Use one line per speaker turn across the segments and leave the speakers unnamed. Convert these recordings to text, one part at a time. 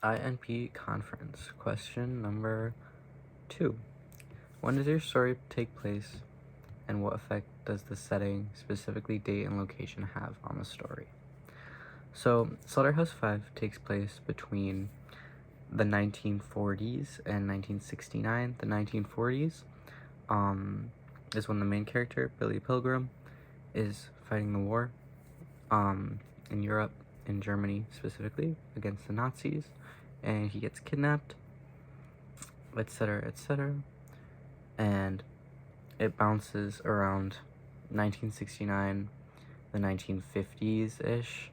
INP conference. Question number 2. When does your story take place, and what effect does the setting, specifically date and location, have on the story? So, Slaughterhouse 5 takes place between the 1940s and 1969. The 1940s is when the main character, Billy Pilgrim, is fighting the war in Europe, in Germany specifically, against the Nazis, and he gets kidnapped, etc., etc., and it bounces around 1969, the 1950s-ish.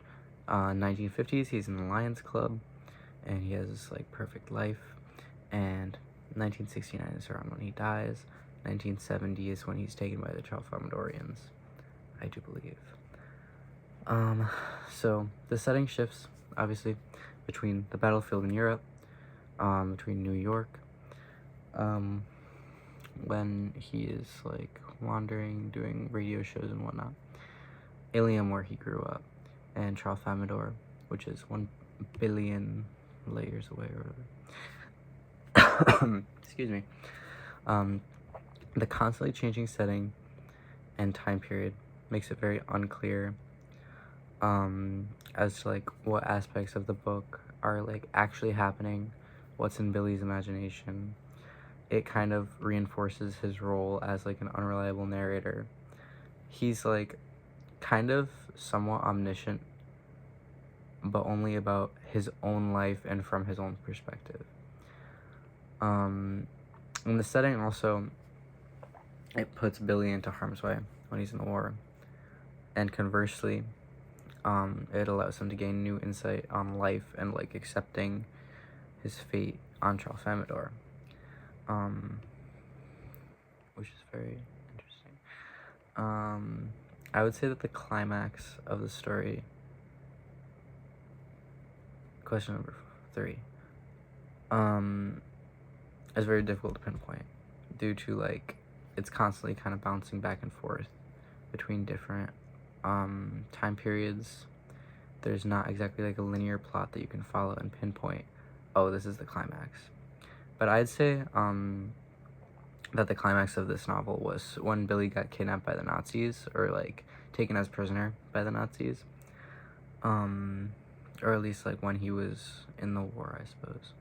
1950s, he's in the Lions Club, and he has this, like, perfect life, and 1969 is around when he dies. 1970 is when he's taken by the Tralfamadorians, I do believe. So the setting shifts, obviously, between the battlefield in Europe, between New York, when he is, like, wandering, doing radio shows and whatnot, Ilium, where he grew up, and Tralfamador, which is 1 billion layers away, or whatever. Excuse me. The constantly changing setting and time period makes it very unclear as to, like, what aspects of the book are, like, actually happening, what's in Billy's imagination. It kind of reinforces his role as, like, an unreliable narrator. He's, like, kind of somewhat omniscient, but only about his own life and from his own perspective. In the setting also, it puts Billy into harm's way when he's in the war, and conversely, it allows him to gain new insight on life and, like, accepting his fate on Tralfamador, which is very interesting. I would say that the climax of the story, question number 3, is very difficult to pinpoint due to, like, it's constantly kind of bouncing back and forth between different time periods. There's not exactly, like, a linear plot that you can follow and pinpoint, oh, this is the climax. But I'd say that the climax of this novel was when Billy got kidnapped by the Nazis, or, like, taken as prisoner by the Nazis, or at least, like, when he was in the war, I suppose,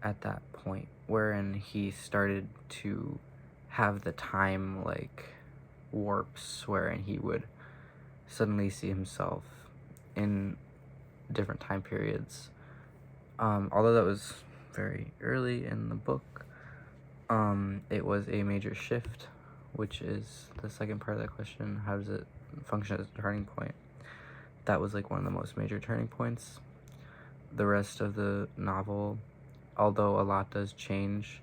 at that point, wherein he started to have the time, like, warps, wherein he would suddenly see himself in different time periods. Although that was very early in the book, it was a major shift, which is the second part of that question. How does it function as a turning point? That was, like, one of the most major turning points. The rest of the novel, although a lot does change,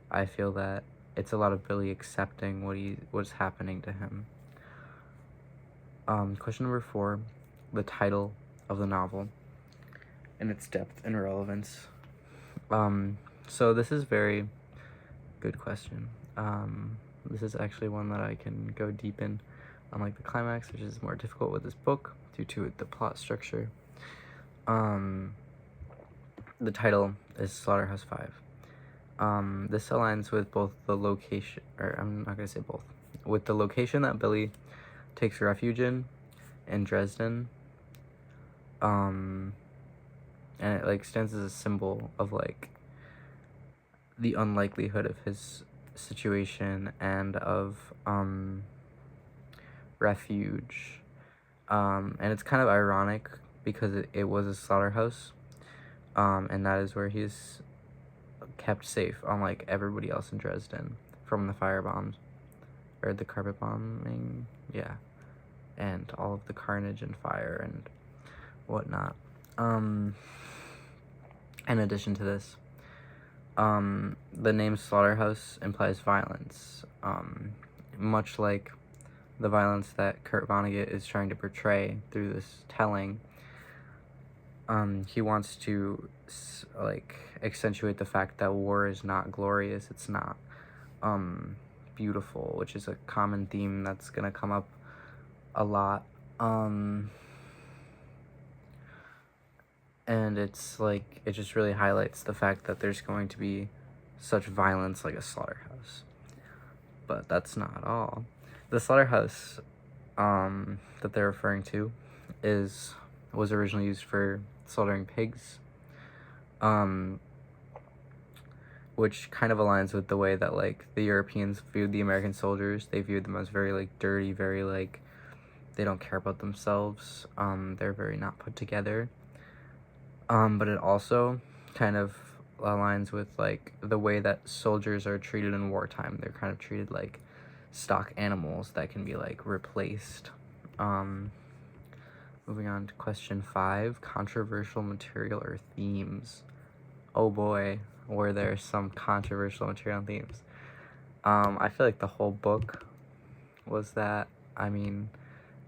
I feel that it's a lot of Billy accepting what's happening to him. Question number 4, the title of the novel and its depth and relevance. So this is very good question. This is actually one that I can go deep in, unlike the climax, which is more difficult with this book due to the plot structure. The title is Slaughterhouse 5. This aligns with both the location, or I'm not gonna say both, with the location that Billy takes refuge in Dresden, and it, like, stands as a symbol of, like, the unlikelihood of his situation and of refuge, and it's kind of ironic because it was a slaughterhouse, and that is where he's kept safe, unlike everybody else in Dresden, from the firebombs, or the carpet bombing, yeah, and all of the carnage and fire and whatnot. In addition to this, the name Slaughterhouse implies violence, much like the violence that Kurt Vonnegut is trying to portray through this telling. He wants to, like, accentuate the fact that war is not glorious, it's not beautiful, which is a common theme that's gonna come up a lot. And it's like, it just really highlights the fact that there's going to be such violence like a slaughterhouse. But that's not all. The slaughterhouse that they're referring to was originally used for slaughtering pigs, which kind of aligns with the way that like the Europeans viewed the American soldiers. They viewed them as very like dirty, very like they don't care about themselves. They're very not put together. But it also kind of aligns with like the way that soldiers are treated in wartime. They're kind of treated like stock animals that can be like replaced. Moving on to question 5, controversial material or themes. Oh boy, were there some controversial material and themes. I feel like the whole book was that. I mean,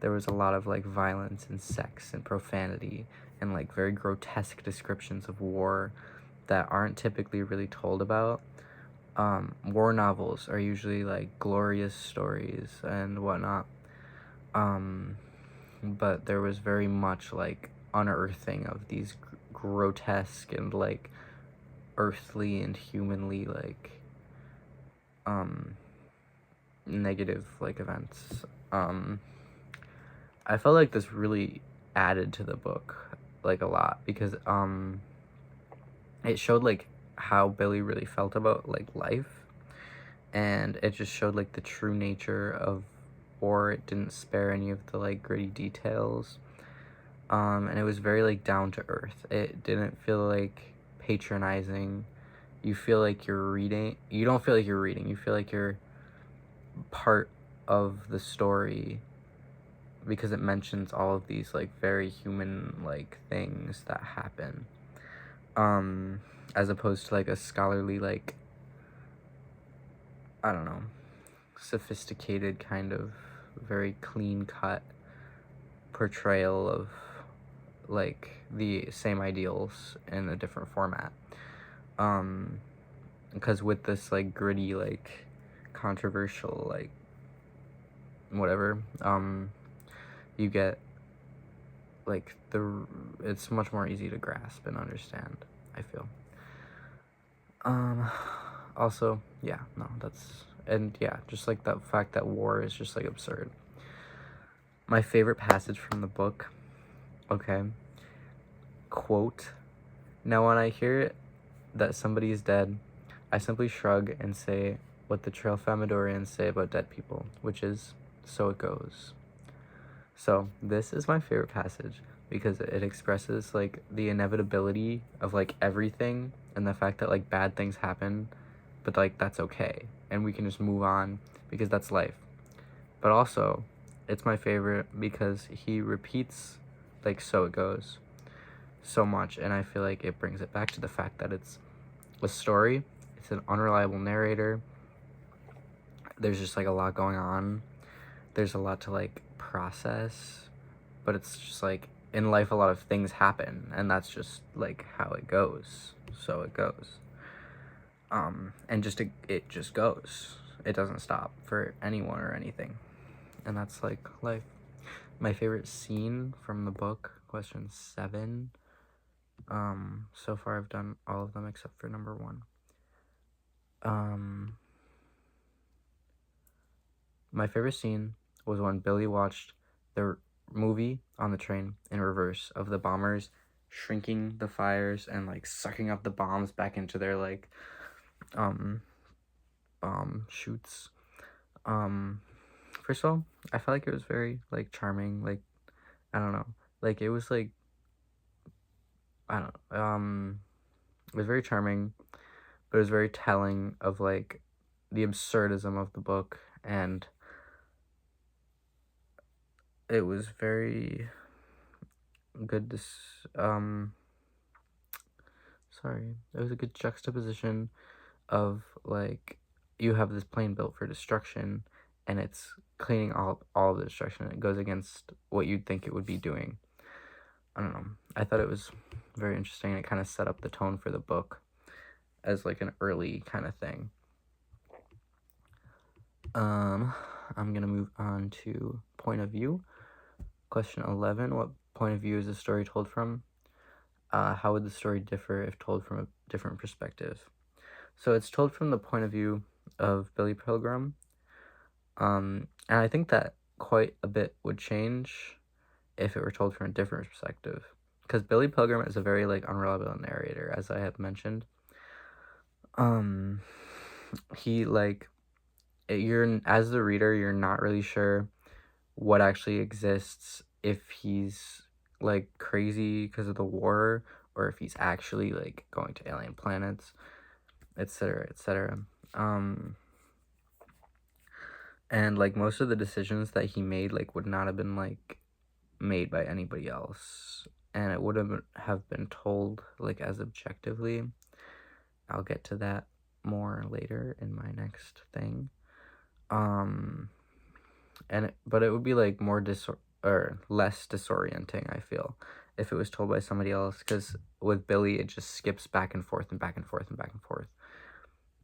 there was a lot of like violence and sex and profanity and like very grotesque descriptions of war that aren't typically really told about. War novels are usually like glorious stories and whatnot. But there was very much like unearthing of these grotesque and like earthly and humanly like negative like events. I felt like this really added to the book like a lot because it showed like how Billy really felt about like life, and it just showed like the true nature of war. It didn't spare any of the like gritty details, and it was very like down to earth. It didn't feel like patronizing. You feel like you're reading. You don't feel like you're reading. You feel like you're part of the story because it mentions all of these like very human like things that happen, as opposed to like a scholarly like, I don't know, sophisticated kind of very clean cut portrayal of like the same ideals in a different format. Because with this like gritty like controversial like whatever, you get like it's much more easy to grasp and understand, I feel. Also, yeah, no, and yeah, just like the fact that war is just like absurd. My favorite passage from the book, okay, quote, "Now when I hear that somebody is dead, I simply shrug and say what the Trailfamidorians say about dead people, which is, so it goes." So this is my favorite passage because it expresses like the inevitability of like everything and the fact that like bad things happen, but like that's okay and we can just move on because that's life. But also, it's my favorite because he repeats like "so it goes" so much, and I feel like it brings it back to the fact that it's a story, it's an unreliable narrator, there's just like a lot going on, there's a lot to like process, but it's just like in life a lot of things happen and that's just like how it goes, so it goes. And just it just goes, it doesn't stop for anyone or anything, and that's like life. My favorite scene from the book, question 7. So far I've done all of them except for number 1. My favorite scene was when Billy watched the movie on the train in reverse of the bombers shrinking the fires and like sucking up the bombs back into their like bomb chutes. First of all, I felt like it was very like charming, like I don't know, like it was like I don't it was very charming, but it was very telling of like the absurdism of the book, and it was very good to sorry, it was a good juxtaposition of like you have this plane built for destruction and it's cleaning all of the destruction, and it goes against what you'd think it would be doing. I don't know, I thought it was very interesting, and it kind of set up the tone for the book as like an early kind of thing. I'm gonna move on to point of view. Question 11, what point of view is the story told from? how would the story differ if told from a different perspective? So it's told from the point of view of Billy Pilgrim, and I think that quite a bit would change if it were told from a different perspective. Because Billy Pilgrim is a very like unreliable narrator, as I have mentioned. He like you're as the reader, you're not really sure what actually exists, if he's like crazy because of the war, or if he's actually like going to alien planets, etc., etc. And like most of the decisions that he made like would not have been like made by anybody else, and it would have been told like as objectively. I'll get to that more later in my next thing. But it would be like more or less disorienting, I feel, if it was told by somebody else, because with Billy it just skips back and forth and back and forth and back and forth.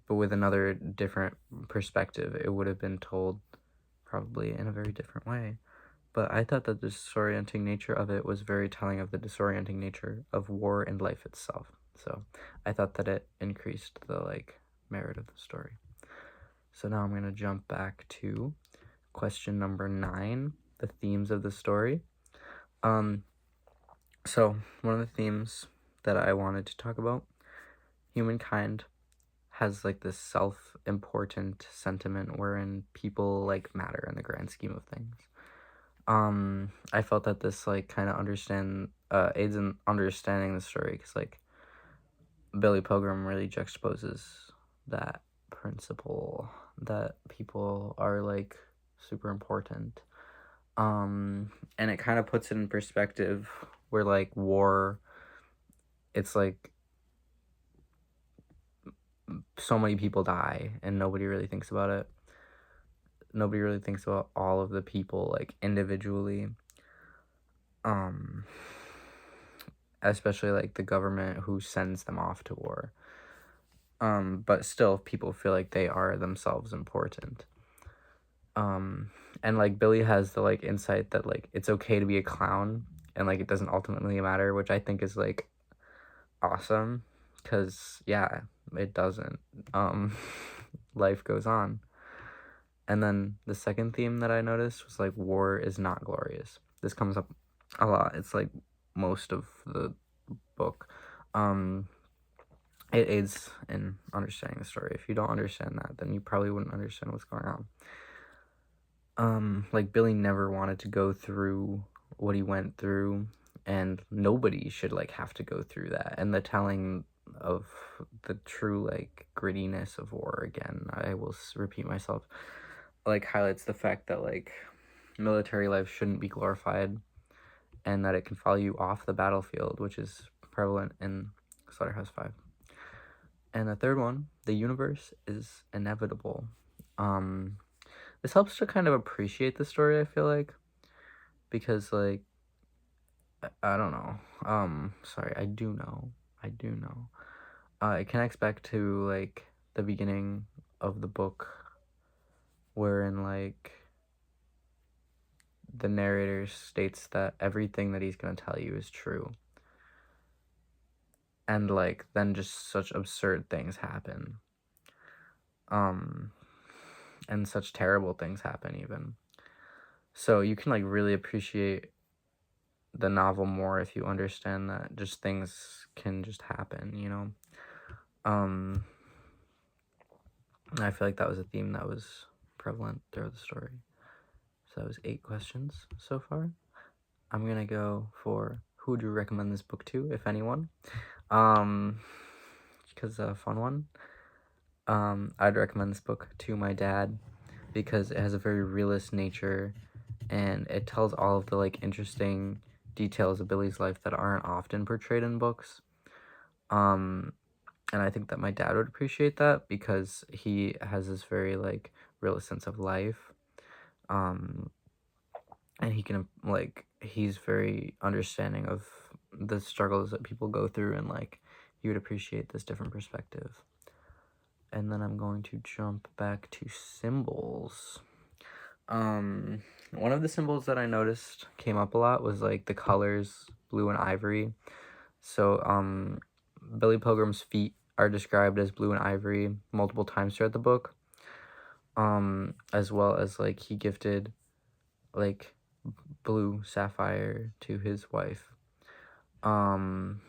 But with another different perspective, it would have been told probably in a very different way. But I thought that the disorienting nature of it was very telling of the disorienting nature of war and life itself. So I thought that it increased the like merit of the story. So now I'm going to jump back to question number 9, the themes of the story. So one of the themes that I wanted to talk about, humankind has like this self-important sentiment wherein people like matter in the grand scheme of things. I felt that this like kind of aids in understanding the story, because like Billy Pilgrim really juxtaposes that principle that people are like super important. And it kind of puts it in perspective where like war, it's like so many people die and nobody really thinks about it. Nobody really thinks about all of the people like individually. Especially like the government who sends them off to war. But still people feel like they are themselves important. And like Billy has the like insight that like it's okay to be a clown and like it doesn't ultimately matter, which I think is like awesome, because yeah, it doesn't. Life goes on. And then the second theme that I noticed was like war is not glorious. This comes up a lot. It's like most of the book. It aids in understanding the story. If you don't understand that, then you probably wouldn't understand what's going on. Like Billy never wanted to go through what he went through, and nobody should like have to go through that. And the telling of the true like grittiness of war, again, I will repeat myself, like highlights the fact that like military life shouldn't be glorified, and that it can follow you off the battlefield, which is prevalent in Slaughterhouse 5. And the third one, the universe is inevitable. This helps to kind of appreciate the story, I feel like, because like I don't know. Sorry, I do know. It connects back to like the beginning of the book, wherein like the narrator states that everything that he's going to tell you is true. And like then just such absurd things happen. And such terrible things happen even. So you can like really appreciate the novel more if you understand that just things can just happen, you know? I feel like that was a theme that was prevalent throughout the story. So that was 8 questions so far. I'm gonna go for who would you recommend this book to, if anyone? Because a fun one. I'd recommend this book to my dad because it has a very realist nature, and it tells all of the like interesting details of Billy's life that aren't often portrayed in books. And I think that my dad would appreciate that because he has this very like realist sense of life. And he can like he's very understanding of the struggles that people go through, and like he would appreciate this different perspective. And then I'm going to jump back to symbols. One of the symbols that I noticed came up a lot was like the colors blue and ivory. So, Billy Pilgrim's feet are described as blue and ivory multiple times throughout the book. As well as like he gifted like blue sapphire to his wife. And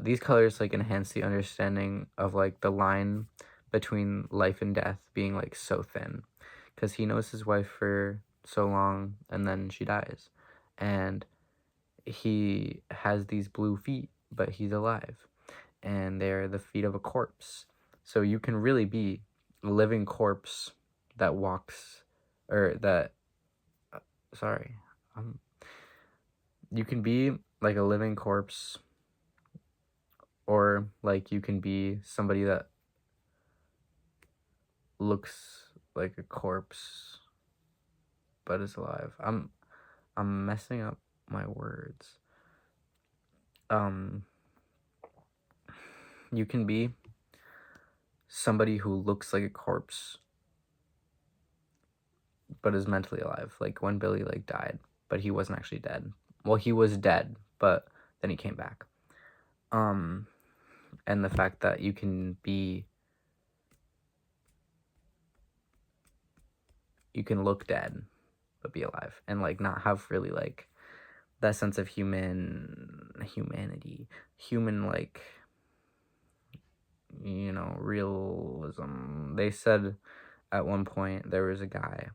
these colors like enhance the understanding of like the line between life and death being like so thin, because he knows his wife for so long and then she dies, and he has these blue feet but he's alive, and they're the feet of a corpse. So you can really be a living corpse that walks, or that sorry you can be like a living corpse, or like you can be somebody that looks like a corpse but is alive. I'm messing up my words. You can be somebody who looks like a corpse but is mentally alive, like when Billy like died but he wasn't actually dead. Well, he was dead but then he came back. And the fact that you can look dead but be alive, and like not have really like that sense of humanity, human, like, realism. They said at one point there was a guy,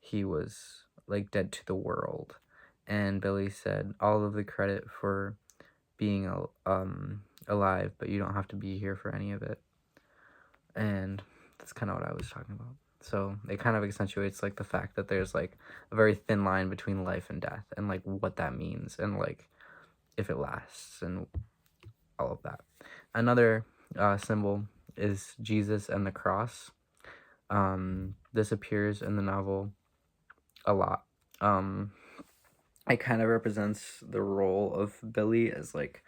he was like dead to the world, and Billy said all of the credit for being alive, but you don't have to be here for any of it. And that's kind of what I was talking about. So it kind of accentuates like the fact that there's like a very thin line between life and death, and like what that means, and like if it lasts, and all of that. Another symbol is Jesus and the cross. This appears in the novel a lot. It kind of represents the role of Billy as like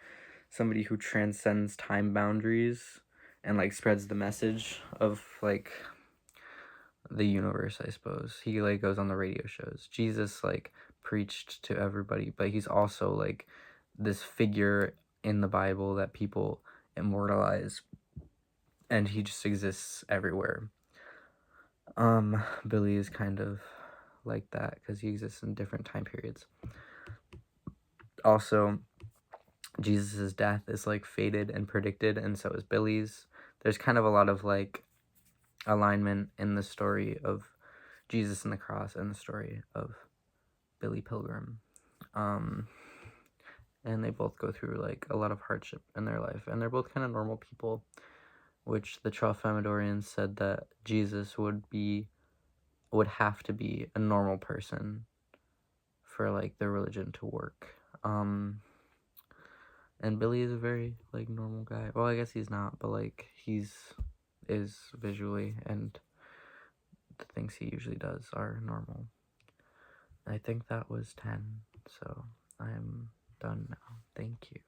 somebody who transcends time boundaries and like spreads the message of like the universe, I suppose. He like goes on the radio shows. Jesus like preached to everybody, but he's also like this figure in the Bible that people immortalize, and he just exists everywhere. Billy is kind of like that because he exists in different time periods. Also, Jesus's death is like fated and predicted, and so is Billy's. There's kind of a lot of like alignment in the story of Jesus and the cross and the story of Billy Pilgrim. And they both go through like a lot of hardship in their life, and they're both kind of normal people, which the Tralfamadorians said that Jesus would have to be a normal person for like their religion to work. And Billy is a very like normal guy. Well, I guess he's not, but like is visually, and the things he usually does are normal. I think that was 10, so I'm done now. Thank you.